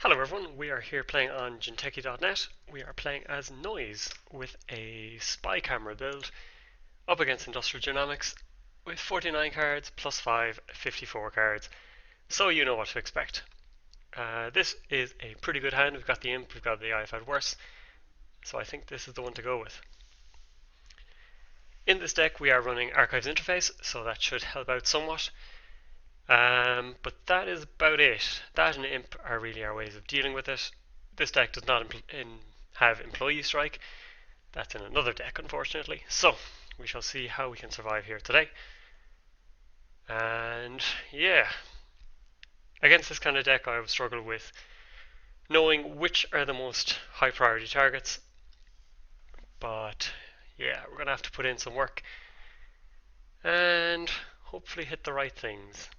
Hello everyone, we are here playing on Genteki.net. We are playing as Noise with a spy camera build up against Industrial Genomics with 49 cards plus 5, 54 cards, so you know what to expect. This is a pretty good hand. We've got the Imp, we've got the I've Had Worse, so I think this is the one to go with. In this deck we are running Archives Interface, so that should help out somewhat. But that is about it. That and Imp are really our ways of dealing with it. This deck does not have Employee Strike. That's in another deck, unfortunately. So, we shall see how we can survive here today. And yeah, against this kind of deck I would struggle with knowing which are the most high priority targets. But yeah, we're going to have to put in some work and hopefully hit the right things.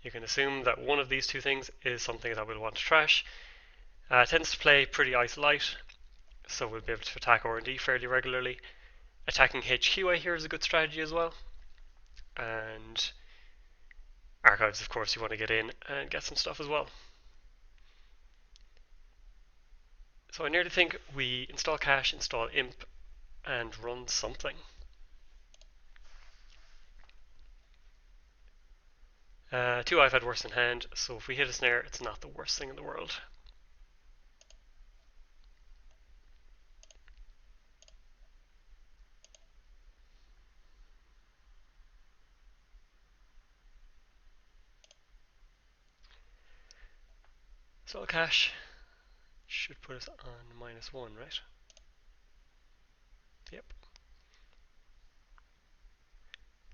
You can assume that one of these two things is something that we'll want to trash. Tends to play pretty ice light, so we'll be able to attack R&D fairly regularly. Attacking HQ I hear is a good strategy as well. And Archives, of course, you want to get in and get some stuff as well. So I nearly think we install Cache, install Imp, and run something. Two I've Had Worse in hand, so if we hit a snare, it's not the worst thing in the world. So Cache should put us on -1, right? Yep.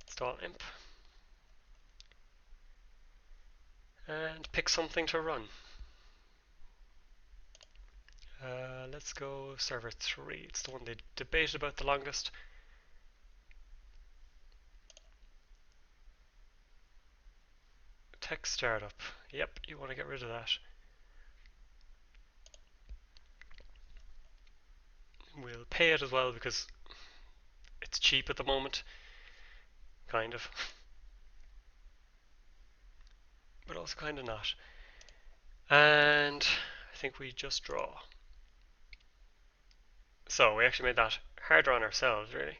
Install Imp. And pick something to run. Let's go server 3. It's the one they debated about the longest. Tech startup. Yep, you want to get rid of that. We'll pay it as well because it's cheap at the moment. Kind of. But also kind of not. And I think we just draw. So we actually made that harder on ourselves, really.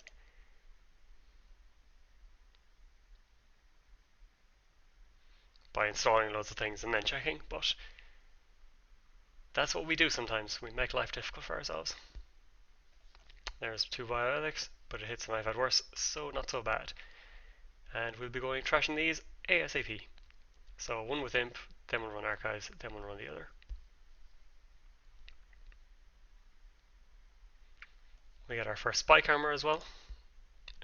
By installing loads of things and then checking, but that's what we do sometimes. We make life difficult for ourselves. There's 2 bioetics, but it hits them I've Had Worse, so not so bad. And we'll be going trashing these ASAP. So one with Imp, then we'll run Archives, then we'll run the other. We get our first spy camera as well,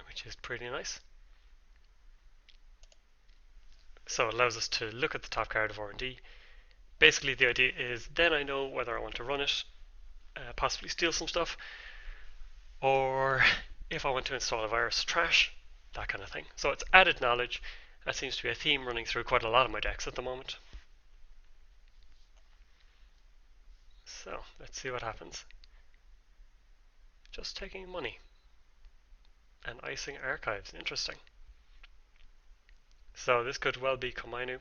which is pretty nice. So it allows us to look at the top card of R&D. Basically the idea is then I know whether I want to run it, possibly steal some stuff, or if I want to install a virus trash, that kind of thing. So it's added knowledge. That seems to be a theme running through quite a lot of my decks at the moment. So let's see what happens. Just taking money and icing Archives. Interesting. So this could well be Komainu,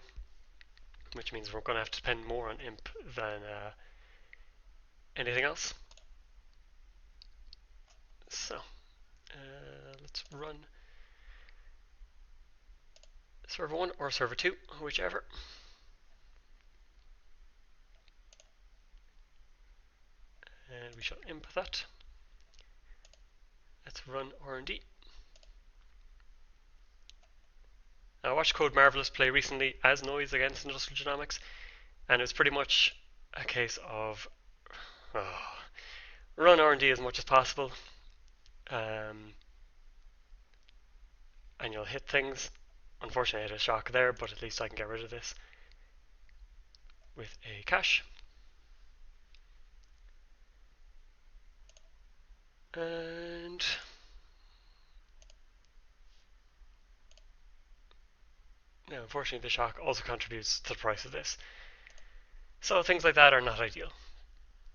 which means we're going to have to spend more on Imp than anything else. So let's run server 1 or server 2, whichever. And we shall Imp that. Let's run R&D. I watched Code Marvelous play recently as Noise against Industrial Genomics, and it was pretty much a case of run R&D as much as possible, and you'll hit things. Unfortunately I had a shock there, but at least I can get rid of this with a Cache. And now unfortunately the shock also contributes to the price of this. So things like that are not ideal.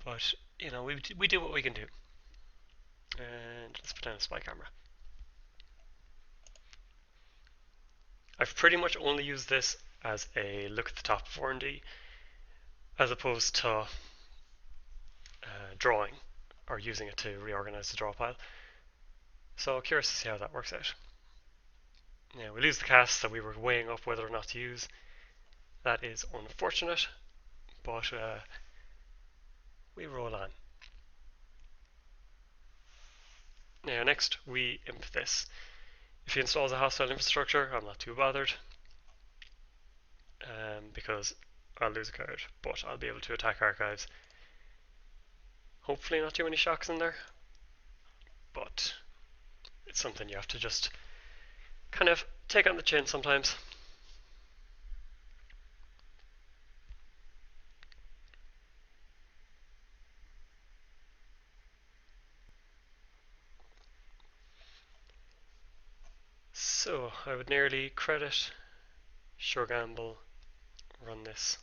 But, you know, we do what we can do. And let's put down a spy camera. I've pretty much only used this as a look at the top of R&D as opposed to drawing or using it to reorganize the draw pile. So curious to see how that works out. Now we lose the cast that we were weighing up whether or not to use. That is unfortunate, but we roll on. Now next we imp this. If he installs a hostile infrastructure, I'm not too bothered, because I'll lose a card, but I'll be able to attack archives. Hopefully not too many shocks in there, but it's something you have to just kind of take on the chin sometimes. So I would nearly credit, sure gamble, run this.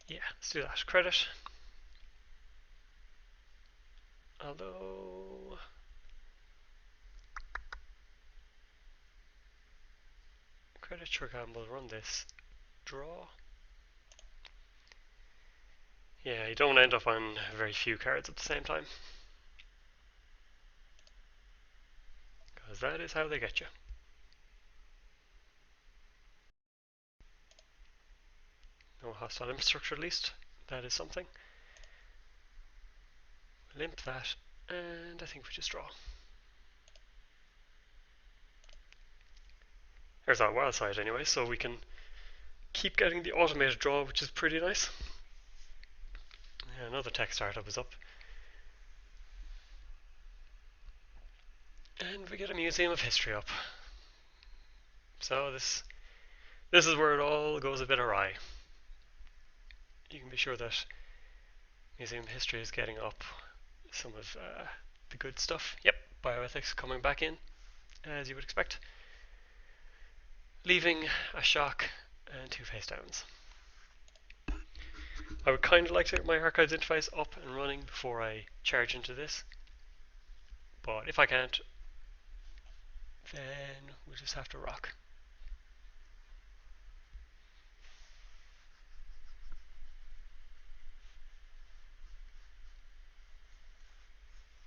Yeah, let's do that. Credit. Although credit, sure gamble, run this. Draw. Yeah, you don't end up on very few cards at the same time, because that is how they get you. No hostile infrastructure at least. That is something. Limp that, and I think we just draw. There's our wild side anyway, so we can keep getting the automated draw, which is pretty nice. Yeah, another tech startup is up. And we get a Museum of History up. So this is where it all goes a bit awry. You can be sure that Museum of History is getting up some of the good stuff. Yep, bioethics coming back in, as you would expect. Leaving a shock and 2 face downs. I would kind of like to get my archives interface up and running before I charge into this, but if I can't, then we'll just have to rock.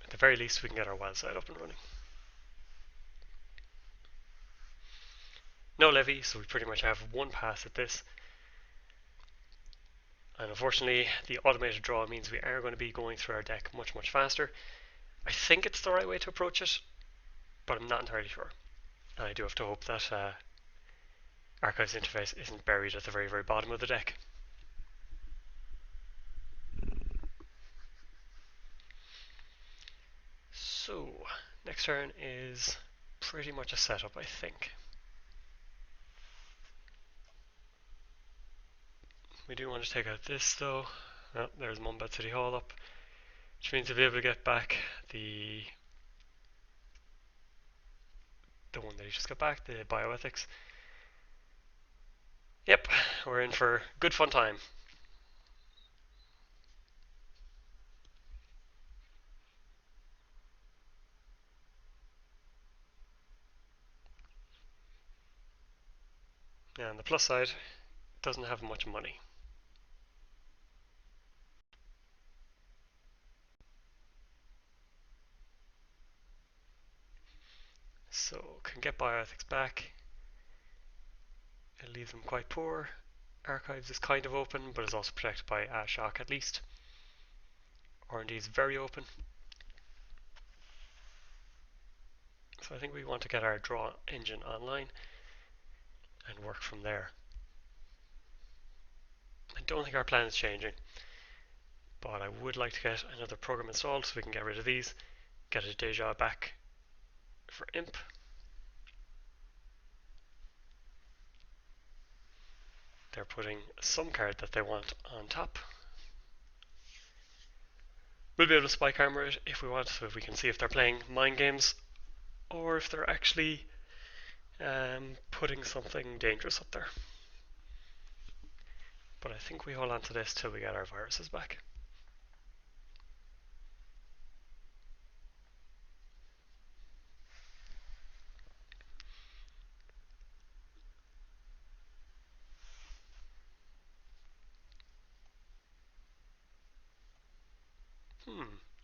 At the very least, we can get our wild side up and running. No levy, so we pretty much have one pass at this. And unfortunately, the automated draw means we are going to be going through our deck much, much faster. I think it's the right way to approach it, but I'm not entirely sure. And I do have to hope that Archives interface isn't buried at the very, very bottom of the deck. So, next turn is pretty much a setup, I think. We do want to take out this though. Oh, there's Mumbat City Hall up, which means we'll be able to get back the one that he just got back, the bioethics. Yep, we're in for good fun time. And the plus side, doesn't have much money. So can get bioethics back. It leaves them quite poor. Archives is kind of open, but is also protected by a shock at least. R&D is very open. So I think we want to get our draw engine online and work from there. I don't think our plan is changing, but I would like to get another program installed so we can get rid of these, get a Deja back for imp. They're putting some card that they want on top. We'll be able to spy camera it if we want, so if we can see if they're playing mind games or if they're actually putting something dangerous up there. But I think we hold on to this till we get our viruses back.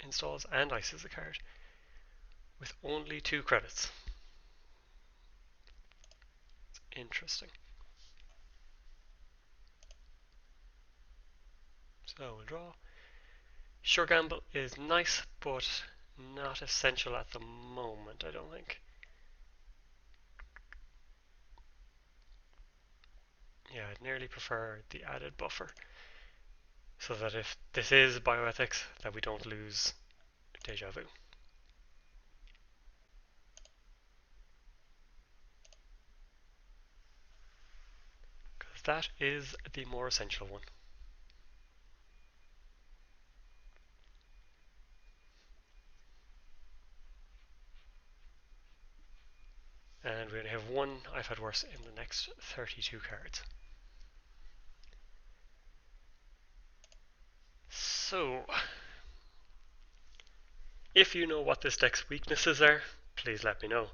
Installs and ices a card with only 2 credits. Interesting. So we'll draw. Sure Gamble is nice, but not essential at the moment, I don't think. Yeah, I'd nearly prefer the added buffer, so that if this is bioethics, that we don't lose deja vu. Because that is the more essential one. And we only have one I've had worse in the next 32 cards. So, if you know what this deck's weaknesses are, please let me know.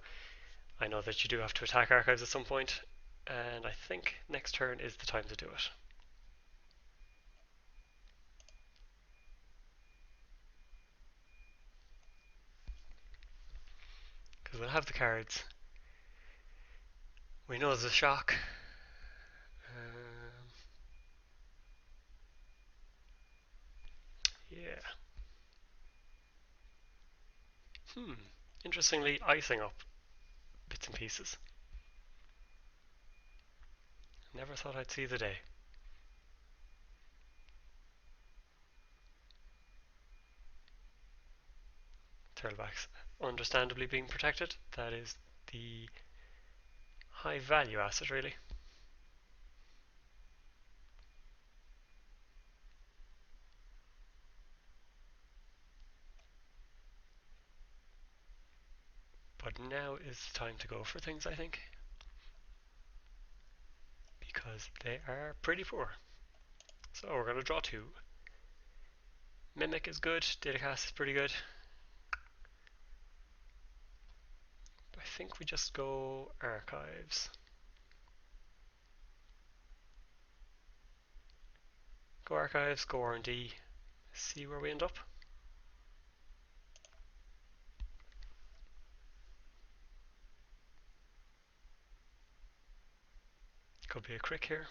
I know that you do have to attack archives at some point, and I think next turn is the time to do it. Because we'll have the cards. We know there's a shock. Yeah. Interestingly, icing up bits and pieces. Never thought I'd see the day. Turtlebacks understandably being protected. That is the high value asset, really. But now is the time to go for things, I think. Because they are pretty poor. So we're going to draw 2. Mimic is good, Datacast is pretty good. I think we just go archives. Go archives, go R&D, see where we end up. Could be a crick here.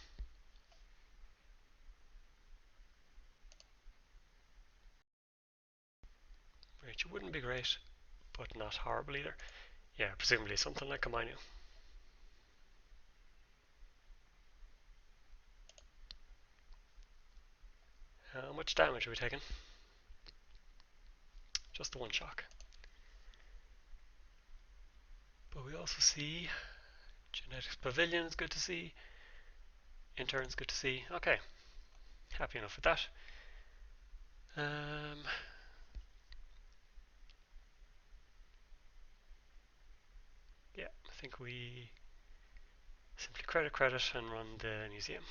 Which wouldn't be great, but not horrible either. Yeah, presumably something like a Minu. How much damage are we taking? Just the 1 shock. But we also see Genetics Pavilion is good to see. Intern's good to see. Okay, happy enough with that. Yeah, I think we simply credit and run the museum.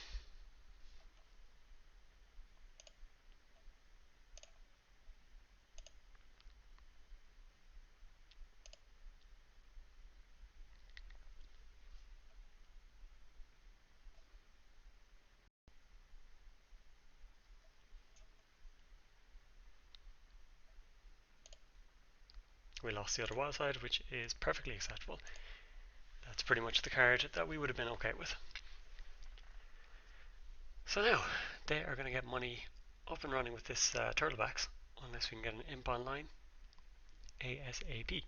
We lost the other wild side, which is perfectly acceptable. That's pretty much the card that we would have been okay with. So now, they are going to get money up and running with this Turtlebacks, unless we can get an imp online ASAP.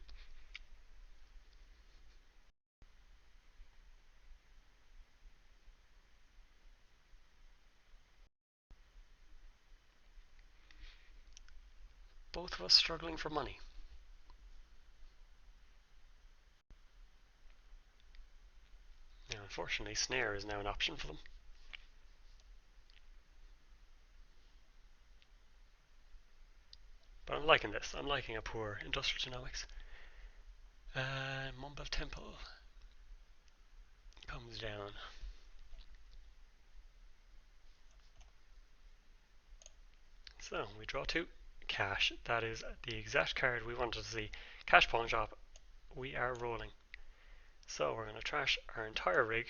Both of us struggling for money. Now, unfortunately, Snare is now an option for them. But I'm liking this. I'm liking a poor Industrial Genomics. Mumble Temple comes down. So we draw 2. Cash. That is the exact card we wanted to see. Cash pawn shop. We are rolling. So we're going to trash our entire rig.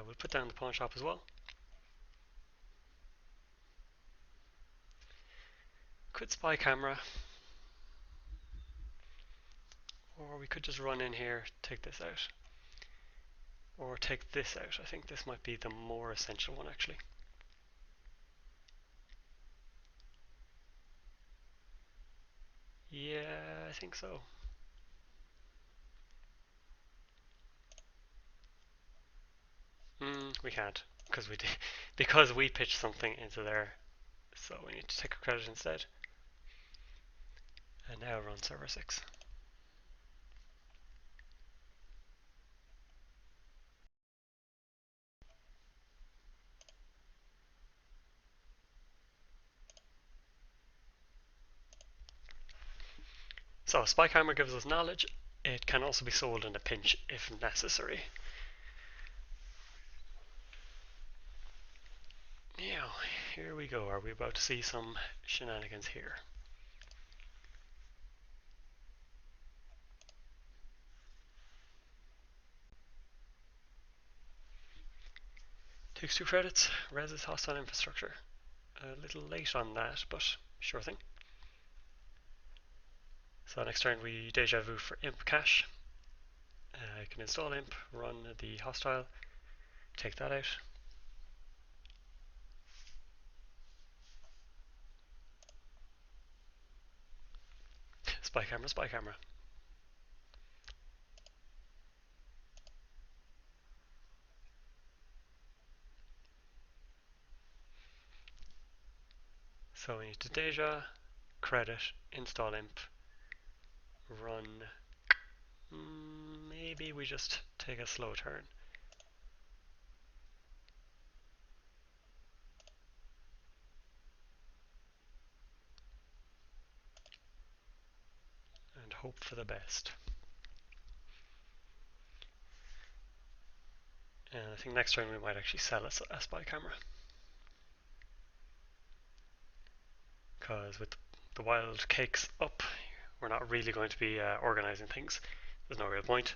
We'll put down the pawn shop as well. Could spy camera, or we could just run in here, take this out, or take this out. I think this might be the more essential one actually. Yeah, I think so. We can't, because we pitched something into there, so we need to take a credit instead. And now run server 6. So spy camera gives us knowledge. It can also be sold in a pinch if necessary. Now, here we go. Are we about to see some shenanigans here? Takes 2 credits, reses hostile infrastructure. A little late on that, but sure thing. So next turn we deja vu for imp cache. I can install imp, run the hostile, take that out. Spy camera, spy camera. So we need to deja, credit, install imp, run. Maybe we just take a slow turn. And hope for the best. And I think next turn we might actually sell a spy camera. Because with the wild cakes up, we're not really going to be organizing things. There's no real point.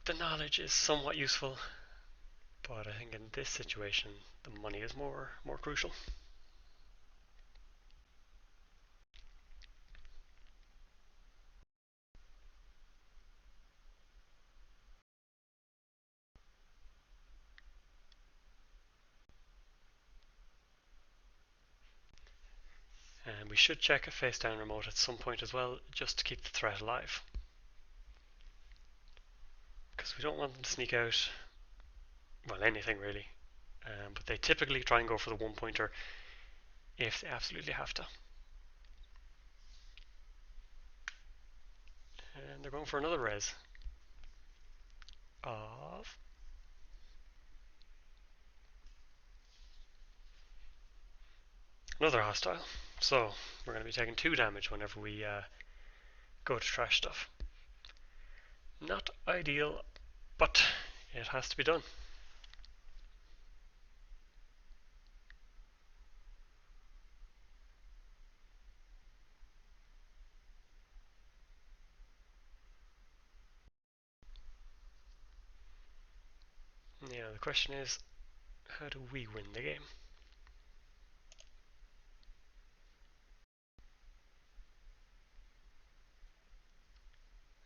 The knowledge is somewhat useful, but I think in this situation the money is more crucial. And we should check a face down remote at some point as well, just to keep the threat alive. Because we don't want them to sneak out, well, anything really. But they typically try and go for the 1-pointer if they absolutely have to. And they're going for another res of another hostile. So we're going to be taking 2 damage whenever we go to trash stuff. Not ideal, but it has to be done. Yeah, the question is, how do we win the game?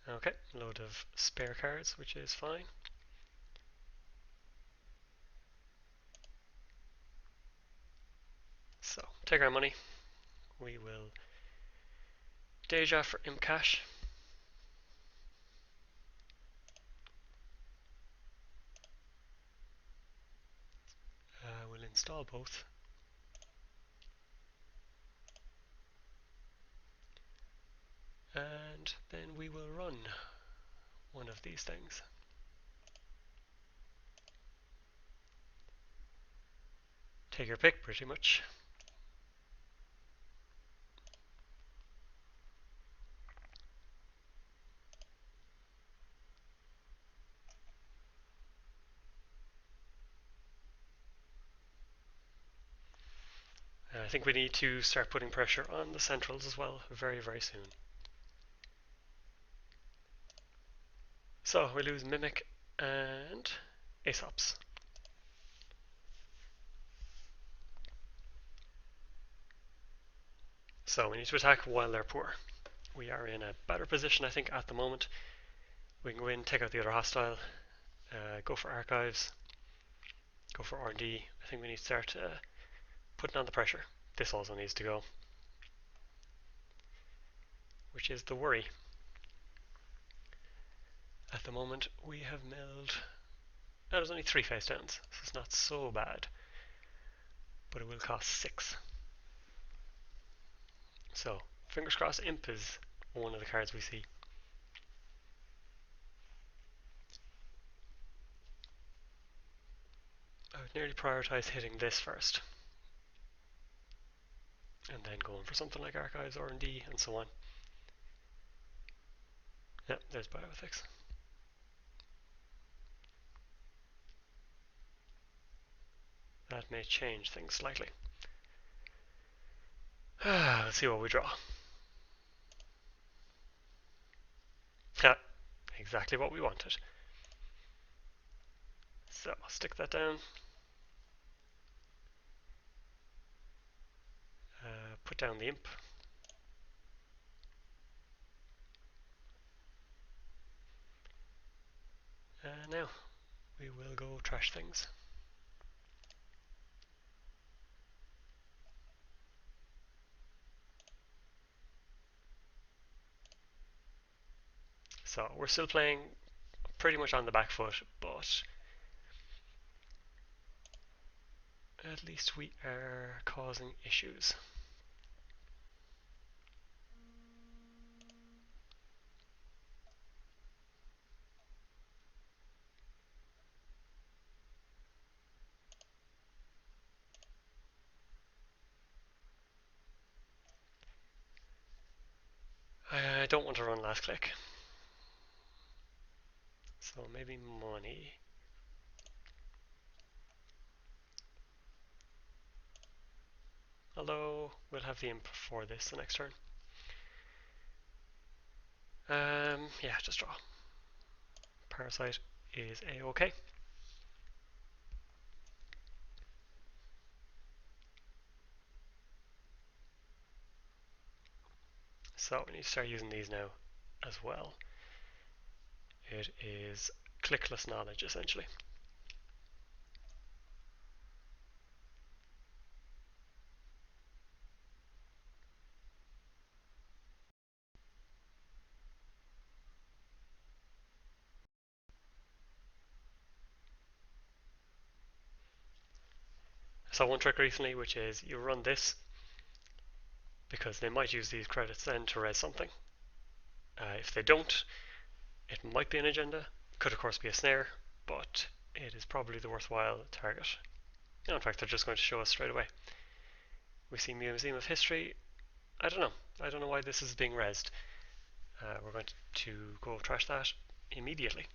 Okay, load of spare cards, which is fine. So, take our money. We will deja for imp cache. We'll install both. And then we will run one of these things. Take your pick, pretty much. I think we need to start putting pressure on the centrals as well, very, very soon. So we lose Mimic and Aesop's. So we need to attack while they're poor. We are in a better position, I think, at the moment. We can go in, take out the other hostile, go for archives, go for R&D. I think we need to start putting on the pressure. This also needs to go, which is the worry. At the moment, we have milled... Oh, there's only 3 face downs, so it's not so bad. But it will cost 6. So, fingers crossed, Imp is one of the cards we see. I would nearly prioritise hitting this first. And then going for something like Archives, R&D, and so on. Yep, there's bioethics. That may change things slightly. Let's see what we draw. Ha! Exactly what we wanted. So, I'll stick that down. Put down the Imp. Now, we will go trash things. So, we're still playing pretty much on the back foot, but at least we are causing issues. I don't want to run last click. So maybe money. Although, we'll have the Imp for this the next turn. Yeah, just draw. Parasite is a-okay. So we need to start using these now as well. It is clickless knowledge, essentially. I saw one trick recently, which is you run this, because they might use these credits then to res something. If they don't, it might be an agenda. Could of course be a snare, but it is probably the worthwhile target. No, in fact, they're just going to show us straight away. We see Museum of History. I don't know. I don't know why this is being resed. We're going to go trash that immediately.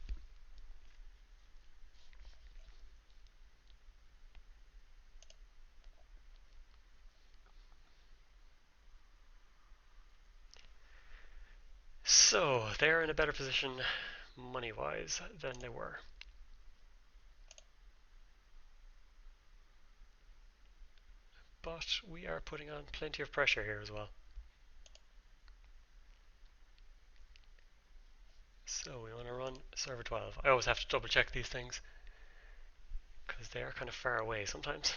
So, they're in a better position money-wise than they were. But we are putting on plenty of pressure here as well. So we want to run server 12. I always have to double check these things, because they are kind of far away sometimes.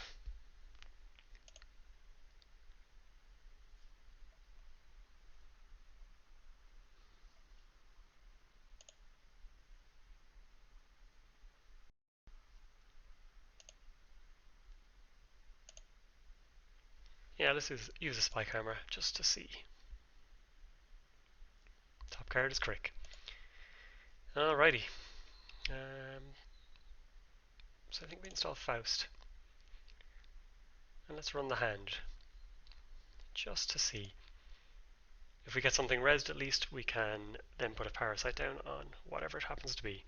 Yeah, let's use a spy camera just to see. Top card is Crick. Alrighty. So I think we install Faust. And let's run the hand, just to see. If we get something resed, at least we can then put a parasite down on whatever it happens to be.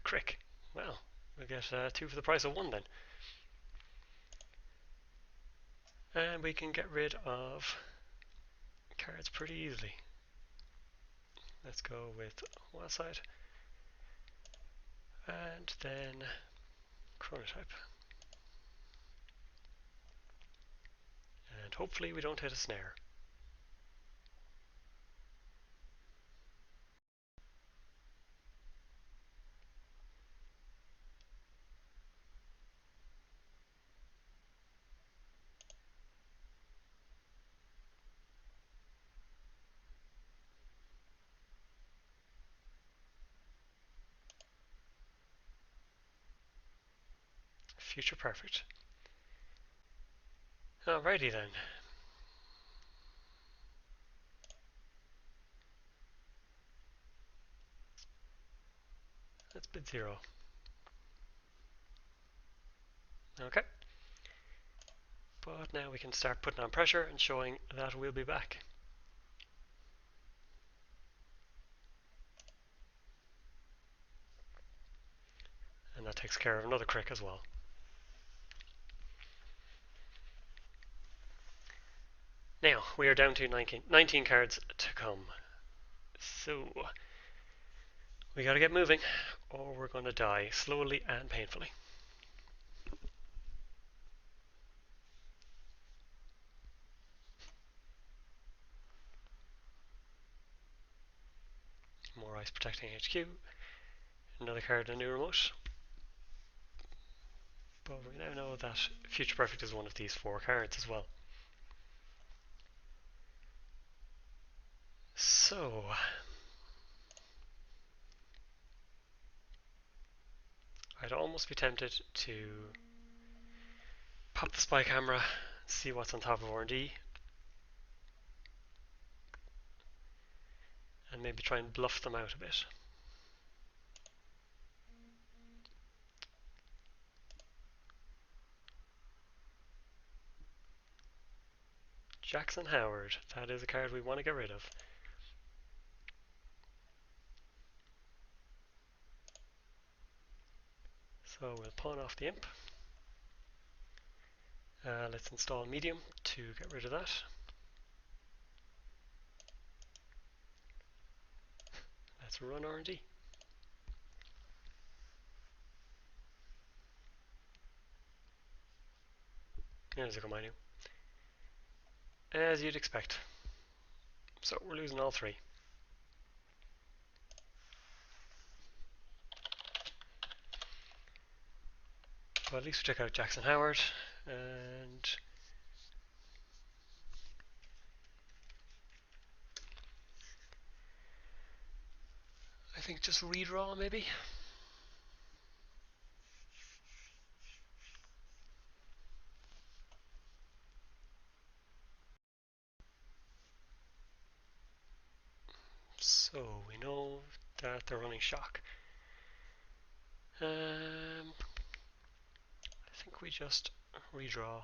crick. Well, we'll get 2 for the price of 1 then. And we can get rid of cards pretty easily. Let's go with wild side. And then chronotype. And hopefully we don't hit a snare. Future perfect. Alrighty then. Let's bid 0. Okay. But now we can start putting on pressure and showing that we'll be back. And that takes care of another crick as well. Now, we are down to 19 cards to come. So, we gotta get moving, or we're gonna die slowly and painfully. More ice protecting HQ. Another card, a new remote. But we now know that Future Perfect is one of these 4 cards as well. So, I'd almost be tempted to pop the spy camera, see what's on top of R&D, and maybe try and bluff them out a bit. Jackson Howard, that is a card we want to get rid of. So we'll pawn off the imp. Let's install medium to get rid of that. Let's run R&D. There's a Kominu. As you'd expect. So we're losing all 3. But at least we took out Jackson Howard, and I think just redraw maybe. So we know that they're running shock. I think we just redraw.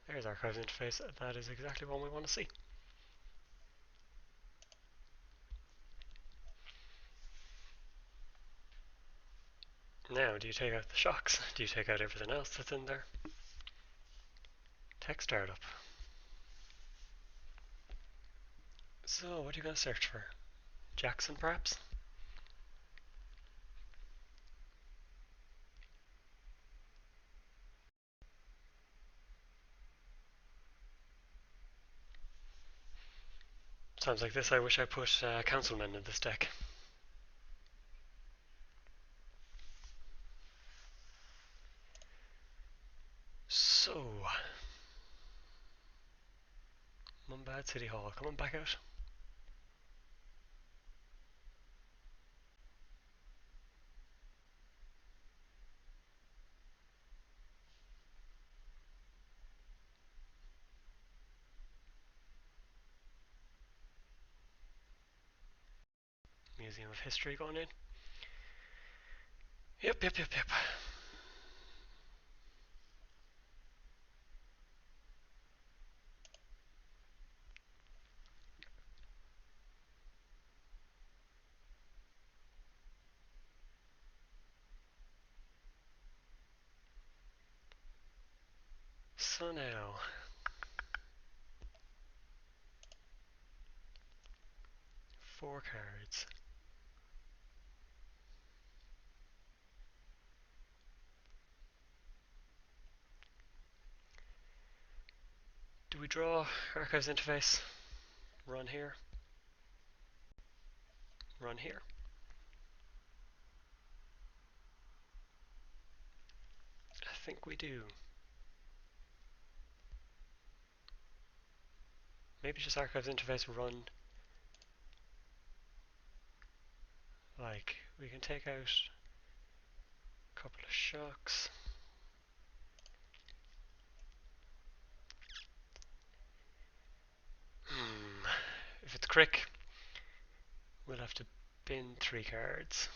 There's Archives interface. That is exactly what we want to see. Now, do you take out the shocks? Do you take out everything else that's in there? Tech startup. So, what are you going to search for? Jackson, perhaps? Sounds like this. I wish I put Councilmen in this deck. So, Mumbad City Hall, coming back out. Museum of History going in. Yep. So now, four cards. Do we draw archives interface? Run here. Run here. I think we do. Maybe just archives interface run. Like, we can take out a couple of shocks. If it's crick, we'll have to bin 3 cards.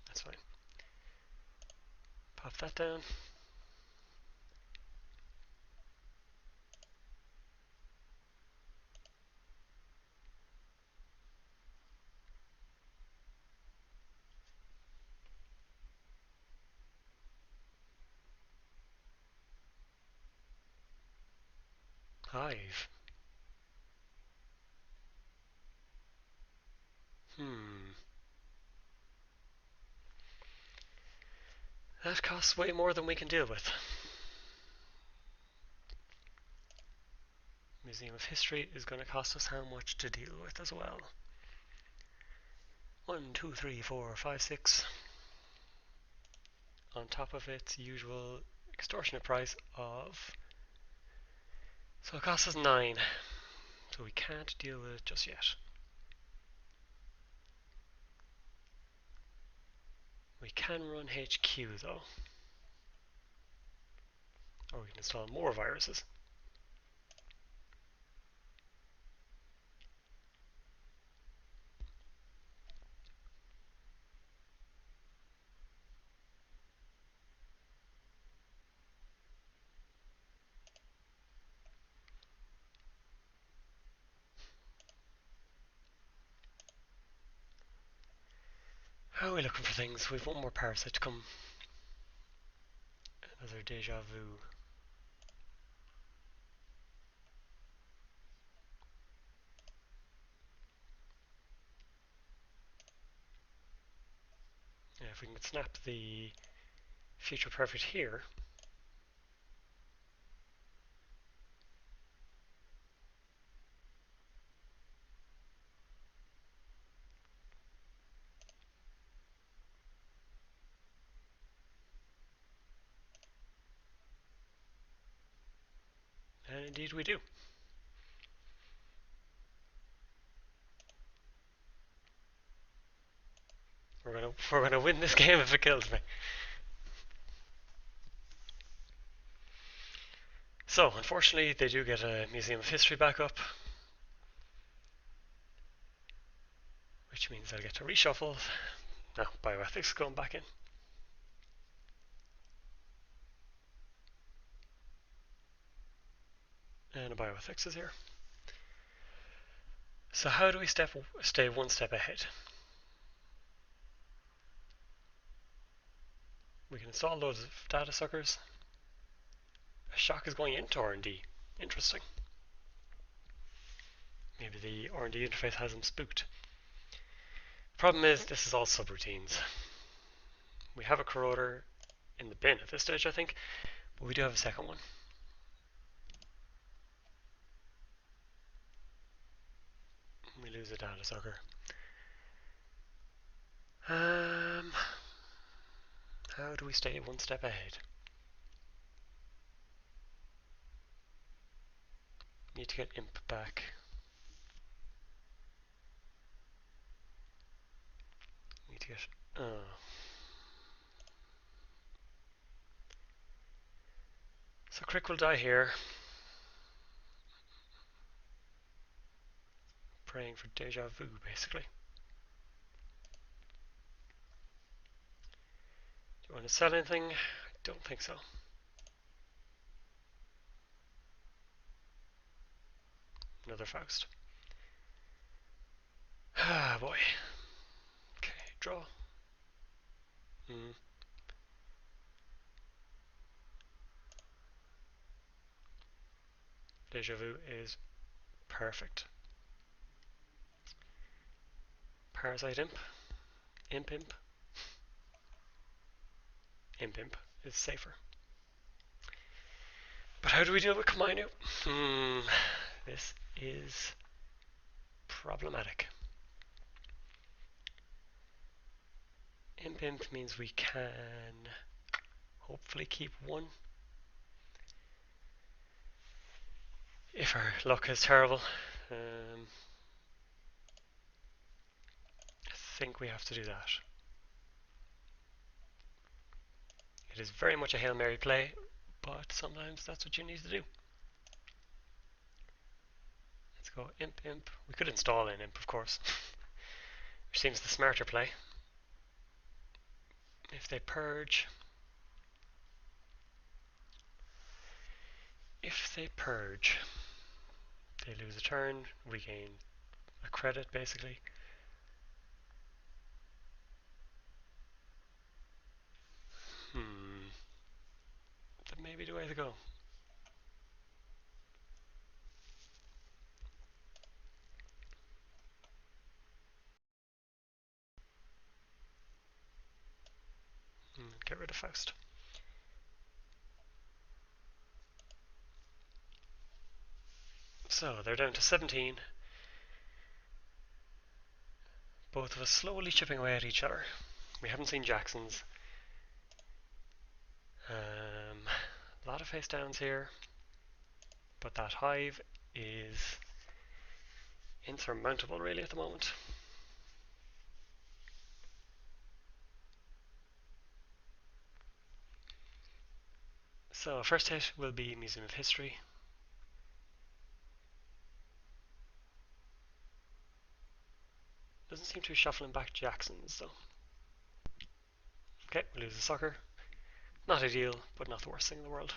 That's fine. Pop that down. Hive. That costs way more than we can deal with. Museum of History is going to cost us how much to deal with as well. 1, 2, 3, 4, 5, 6. On top of its usual extortionate price of... So it costs us 9. So we can't deal with it just yet. We can run HQ though. Or we can install more viruses. How are we looking for things? We've one more parasite to come. Another deja vu. Yeah, if we can snap the future perfect here. And indeed we do. We're gonna win this game if it kills me. So, unfortunately, they do get a Museum of History back up, which means I'll get to reshuffle. No, bioethics going back in. And a bioethics is here. So how do we stay one step ahead? We can install loads of data suckers. A shock is going into R&D. Interesting. Maybe the R&D interface has them spooked. Problem is, this is all subroutines. We have a corroder in the bin at this stage, I think, but we do have a second one. We lose a data sucker. How do we stay one step ahead? Need to get imp back. Need to get... So Crick will die here. Praying for deja vu, basically. Do you want to sell anything? I don't think so. Another Faust. Yeah, boy. Okay, draw. Deja vu is perfect. Parasite imp. Imp imp. Imp imp is safer. But how do we deal with Kamainu? This is problematic. Imp imp means we can hopefully keep one. If our luck is terrible, I think we have to do that. It is very much a Hail Mary play, but sometimes that's what you need to do. Let's go imp imp. We could install an imp, of course, which seems the smarter play. If they purge, they lose a turn, we gain a credit basically. That may be the way to go. Get rid of Faust. So they're down to 17. Both of us slowly chipping away at each other. We haven't seen Jackson's. A lot of face downs here, but that hive is insurmountable really at the moment. So first hit will be Museum of History. Doesn't seem to be shuffling back Jackson's though. Okay, we lose the sucker. Not ideal, but not the worst thing in the world.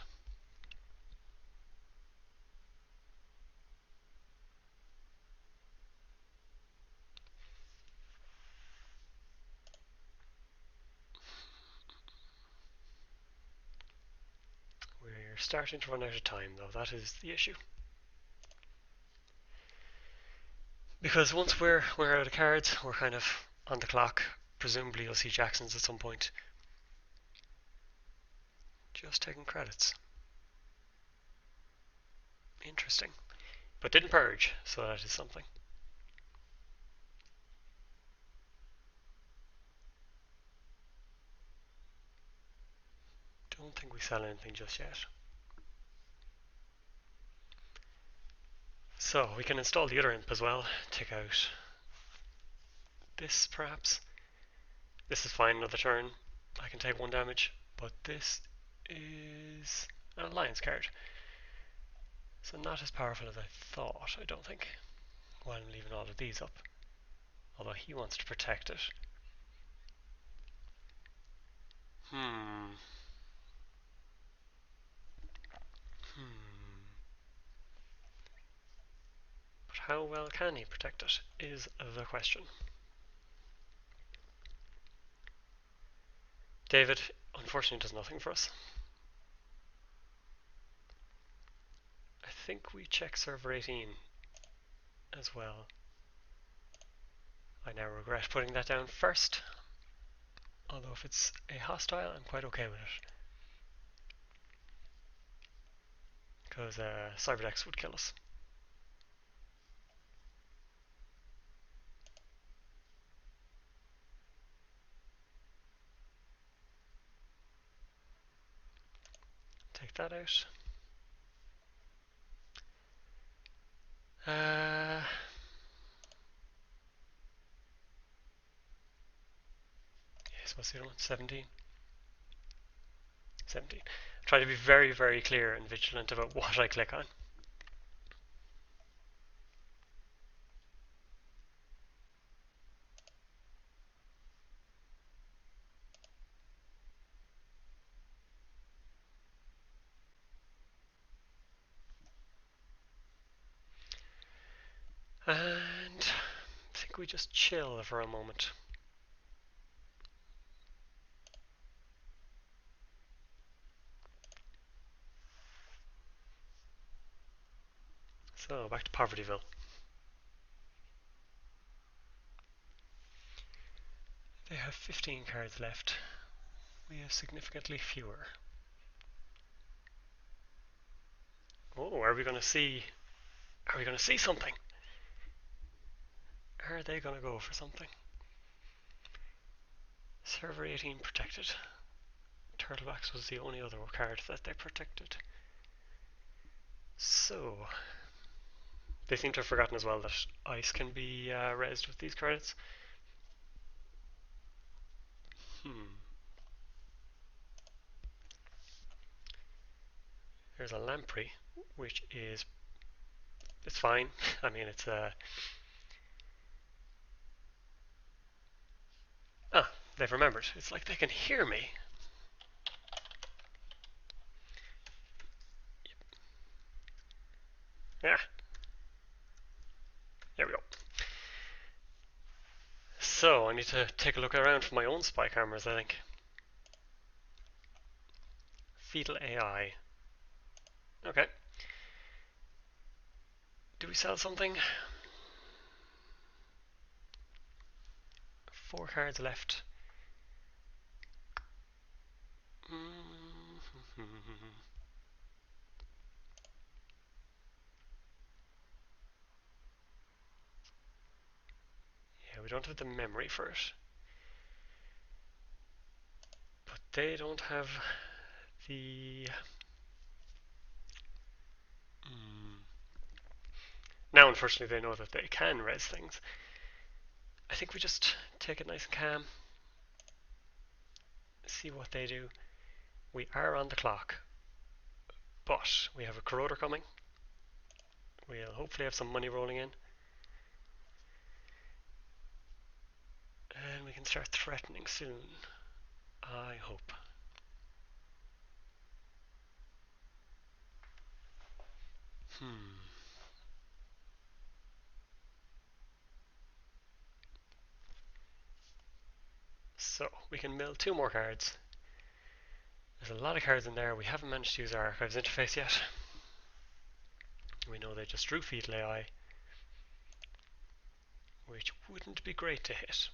We're starting to run out of time though, that is the issue. Because once we're out of cards, we're kind of on the clock. Presumably you'll see Jackson's at some point. Just taking credits. Interesting. But didn't purge, so that is something. Don't think we sell anything just yet. So we can install the other imp as well. Take out this perhaps. This is fine, another turn. I can take 1 damage, but this is an alliance card. So not as powerful as I thought, I don't think. While I'm leaving all of these up. Although he wants to protect it. But how well can he protect it is the question. David, unfortunately, does nothing for us. I think we check server 18 as well. I now regret putting that down first. Although if it's a hostile, I'm quite okay with it. Because Cyberdex would kill us. Take that out. Yes, what's the other one? 17? 17. Try to be very, very clear and vigilant about what I click on. And I think we just chill for a moment? So, back to Povertyville. They have 15 cards left. We have significantly fewer. Oh, are we going to see... Are we going to see something? Are they going to go for something? Server 18 protected. Turtlebacks was the only other card that they protected. So, they seem to have forgotten as well that ice can be rezzed with these credits. There's a lamprey, which is... It's fine. I mean, it's a... Ah, they've remembered. It's like they can hear me. Yeah. There we go. So, I need to take a look around for my own spy cameras, I think. Fetal AI. Okay. Do we sell something? 4 cards left. Yeah, we don't have the memory for it. But they don't have the... Now, unfortunately, they know that they can res things. I think we just take it nice and calm. See what they do. We are on the clock. But we have a corroder coming. We'll hopefully have some money rolling in. And we can start threatening soon. I hope. So, we can mill 2 more cards. There's a lot of cards in there. We haven't managed to use our archives interface yet. We know they just drew Fetal AI, which wouldn't be great to hit.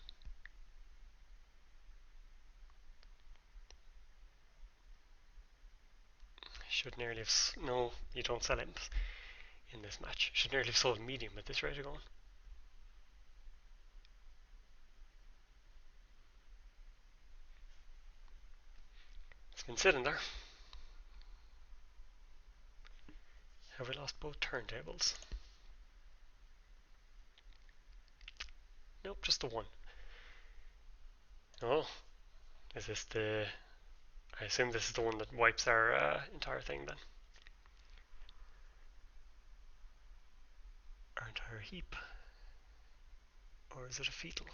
Should nearly have... No, you don't sell imps in this match. Should nearly have sold medium at this rate of going. It's been sitting there. Have we lost both turntables? Nope, just the one. Oh, is this the... I assume this is the one that wipes our entire thing then. Our entire heap. Or is it a fetal?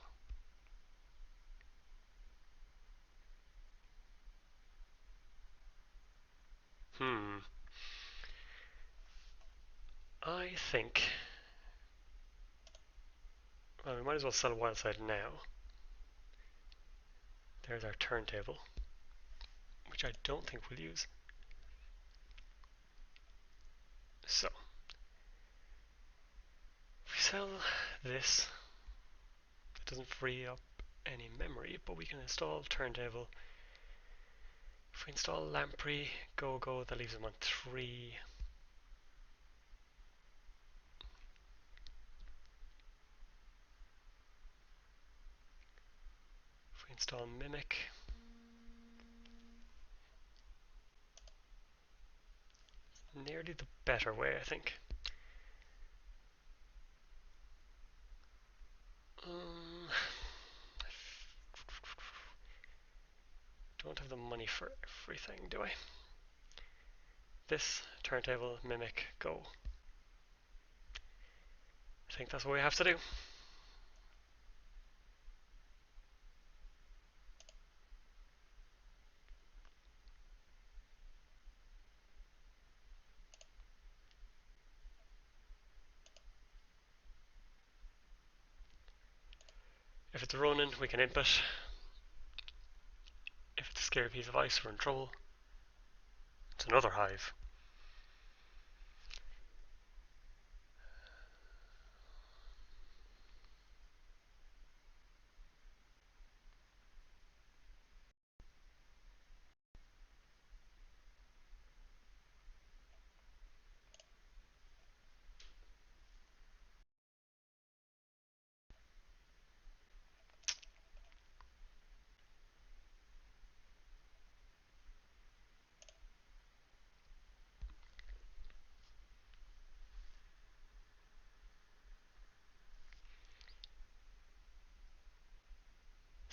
I think... Well, we might as well sell Wildside now. There's our turntable, which I don't think we'll use. So, if we sell this, it doesn't free up any memory, but we can install turntable. If we install lamprey, go, that leaves them on 3. If we install mimic, nearly the better way, I think. Don't have the money for everything, do I? This, turntable, mimic, go. I think that's what we have to do. If it's a Ronin, we can imp it. If it's a scary piece of ice, we're in trouble. It's another hive.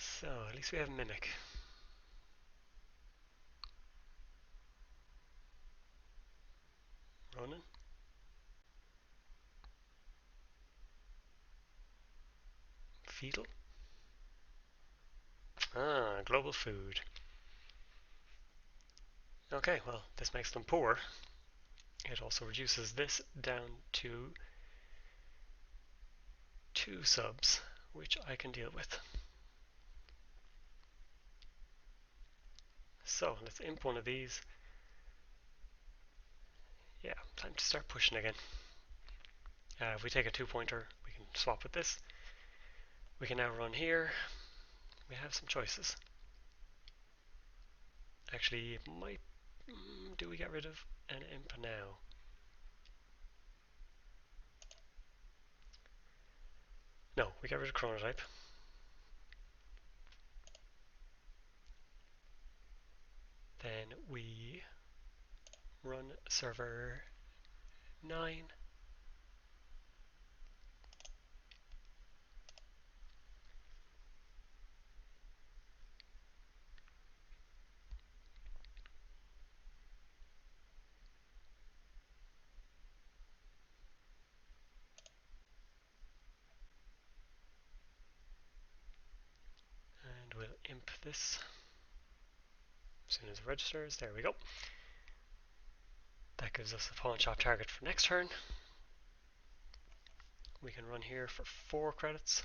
So, at least we have Mimic. Ronin. Fetal. Ah, global food. Okay, well, this makes them poor. It also reduces this down to 2 subs, which I can deal with. So, let's imp one of these. Yeah, time to start pushing again. If we take a 2-pointer, we can swap with this. We can now run here. We have some choices. Actually, it might... do we get rid of an imp now? No, we get rid of chronotype. Then we run server 9. And we'll imp this as soon as it registers. There we go. That gives us a pawn shop target for next turn. We can run here for 4 credits.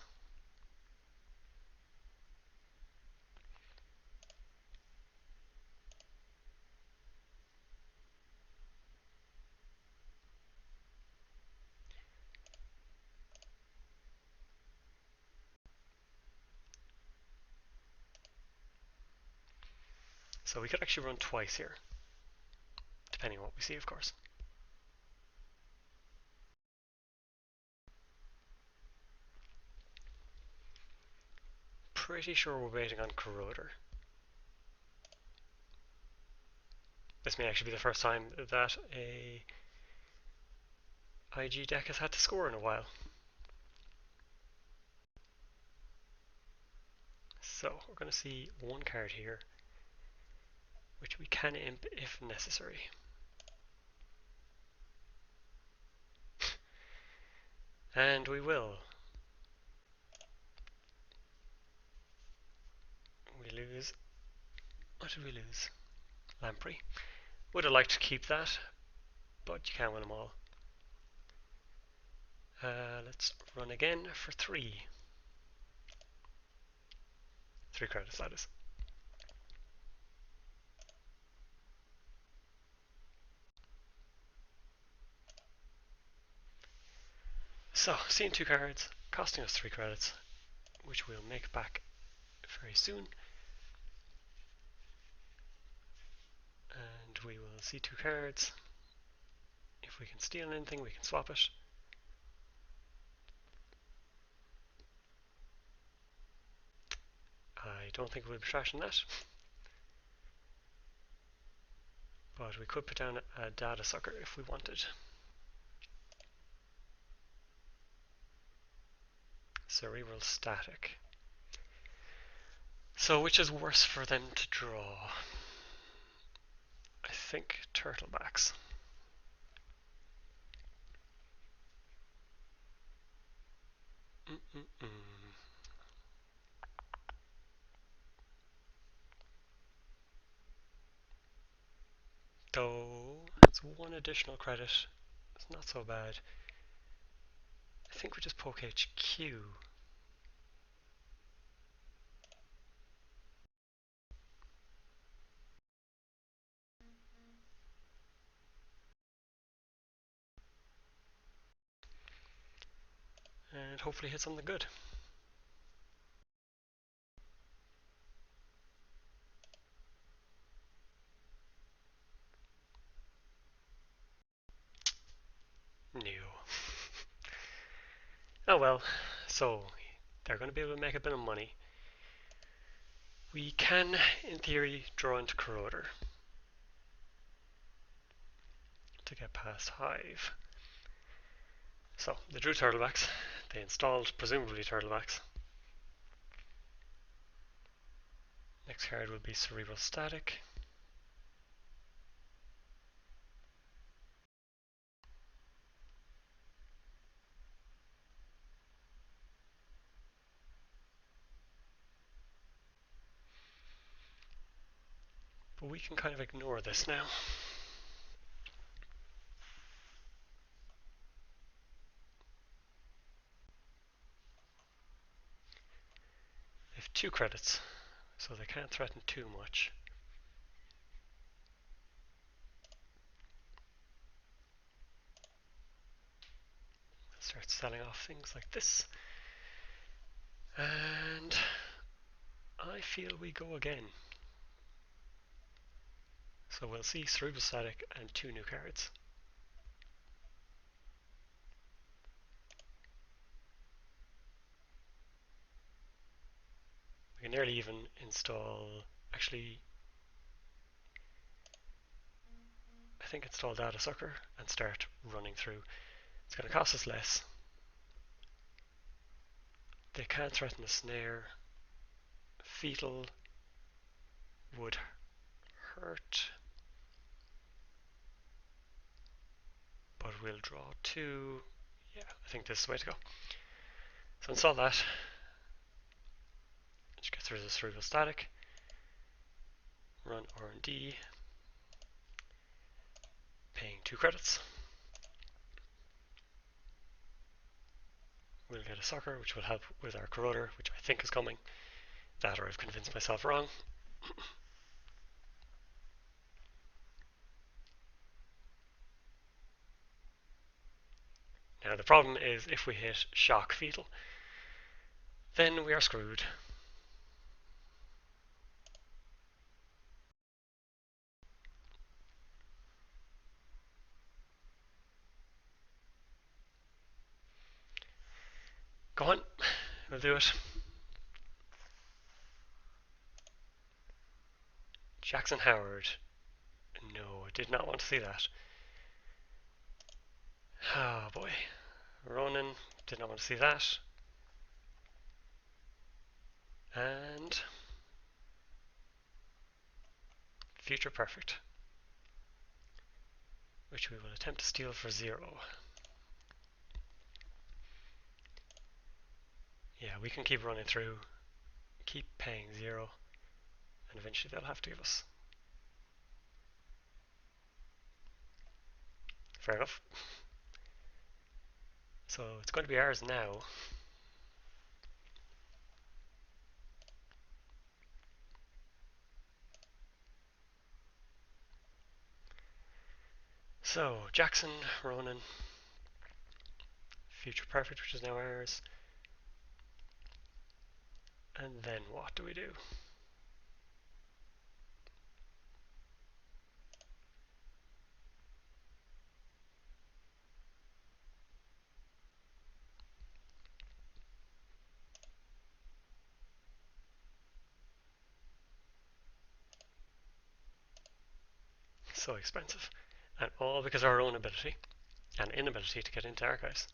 So we could actually run twice here, depending on what we see, of course. Pretty sure we're waiting on Corroder. This may actually be the first time that a IG deck has had to score in a while. So we're going to see 1 card here, which we can imp if necessary. And we will. We lose. What did we lose? Lamprey. Would have liked to keep that, but you can't win them all. Let's run again for 3. 3 credits, that is. So, seeing 2 cards, costing us 3 credits, which we'll make back very soon. And we will see 2 cards. If we can steal anything, we can swap it. I don't think we'll be trashing that. But we could put down a data sucker if we wanted. Cerebral static. So which is worse for them to draw? I think turtlebacks. Though it's 1 additional credit. It's not so bad. I think we just poke HQ. and hopefully hit something good. No. Oh well, so they're going to be able to make a bit of money. We can, in theory, draw into Corroder to get past Hive. So they drew turtlebacks, they installed presumably turtlebacks. Next card will be Cerebral Static. But we can kind of ignore this now. They have 2 credits, so they can't threaten too much. Start selling off things like this. And I feel we go again. So we'll see Cerebral Static and 2 new cards. We can nearly even install, actually, I think install Data Sucker and start running through. It's going to cost us less. They can't threaten a snare. Fetal would hurt, but we'll draw 2. Yeah, I think this is the way to go. So install that. Just get through the Cerebral Static. Run R&D. Paying 2 credits. We'll get a Sucker, which will help with our Corroder, which I think is coming. That, or I've convinced myself wrong. Now the problem is if we hit Shock Fetal, then we are screwed. Go on, we'll do it. Jackson Howard. No, I did not want to see that. Oh boy. Ronan, did not want to see that. And Future Perfect, which we will attempt to steal for 0. Yeah, we can keep running through, keep paying 0, and eventually they'll have to give us. Fair enough. So it's going to be ours now. So Jackson, Ronan, Future Perfect, which is now ours. And then what do we do? So expensive. And all because of our own ability and inability to get into archives.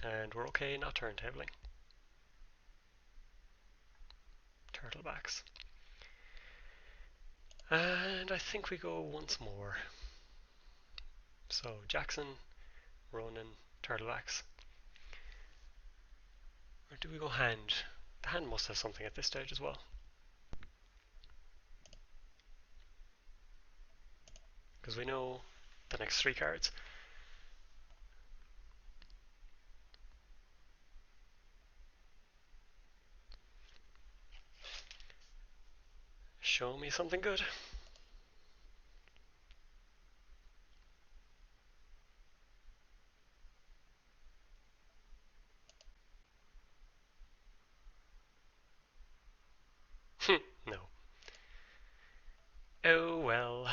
And we're okay not turntabling. Turtlebacks. And I think we go once more. So Jackson, Ronan, turtlebacks. Or do we go hand? The hand must have something at this stage as well. Because we know the next 3 cards. me something good. No. Oh well.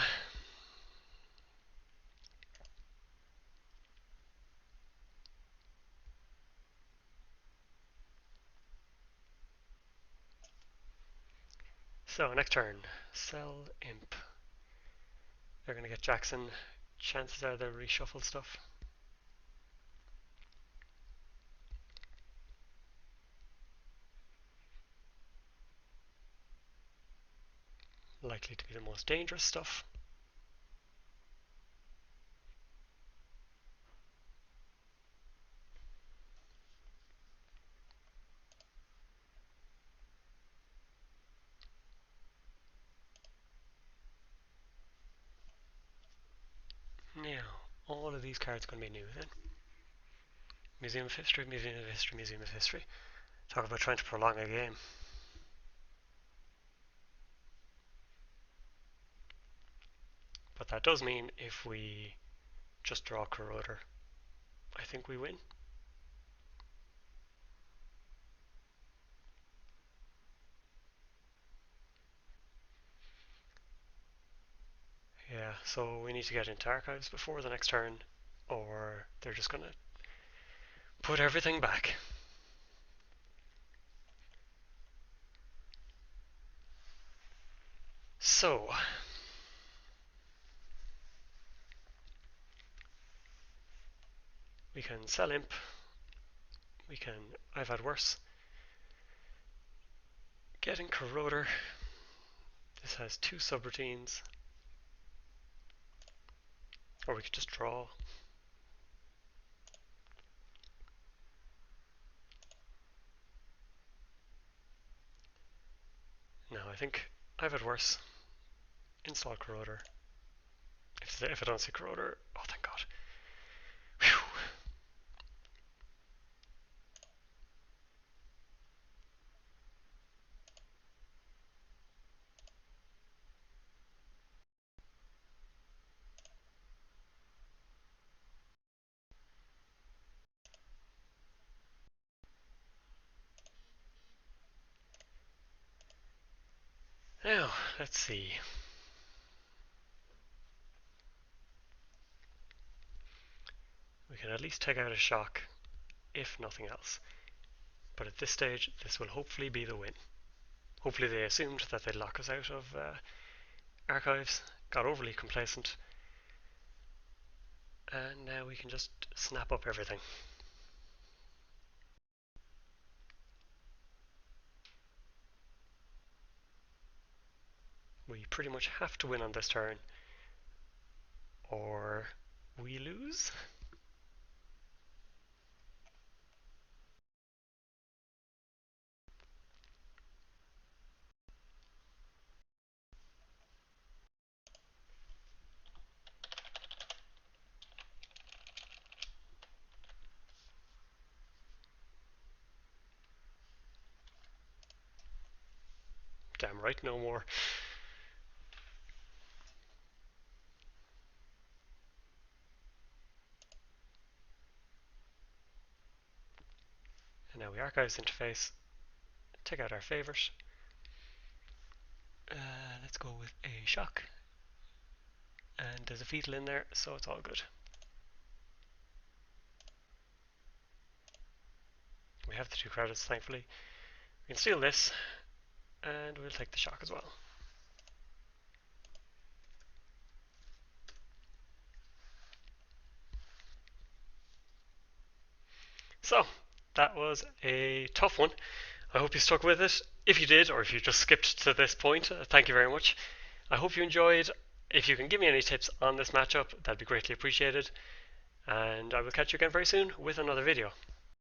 So, next turn. Sell Imp. They're going to get Jackson. Chances are they'll reshuffle stuff. Likely to be the most dangerous stuff. Now, all of these cards are going to be new then. Museum of History, Museum of History, Museum of History. Talk about trying to prolong a game. But that does mean if we just draw Corroder, I think we win. Yeah, so we need to get into archives before the next turn, or they're just going to put everything back. So, we can sell Imp, we can, I've had worse. Getting Corroder, this has 2 subroutines, or we could just draw. No, I think I've had worse. Install Corroder. If I don't see Corroder, oh thank God. Whew. Now, let's see. We can at least take out a shock, if nothing else. But at this stage, this will hopefully be the win. Hopefully they assumed that they'd lock us out of archives, got overly complacent, and now we can just snap up everything. We pretty much have to win on this turn, or we lose. Damn right, no more. And now we archives interface, take out our favorite. Let's go with a shock. And there's a fetal in there, so it's all good. We have the 2 credits, thankfully. We can steal this, and we'll take the shock as well. So, that was a tough one. I hope you stuck with it. If you did, or if you just skipped to this point, thank you very much. I hope you enjoyed. If you can give me any tips on this matchup, that'd be greatly appreciated. And I will catch you again very soon with another video.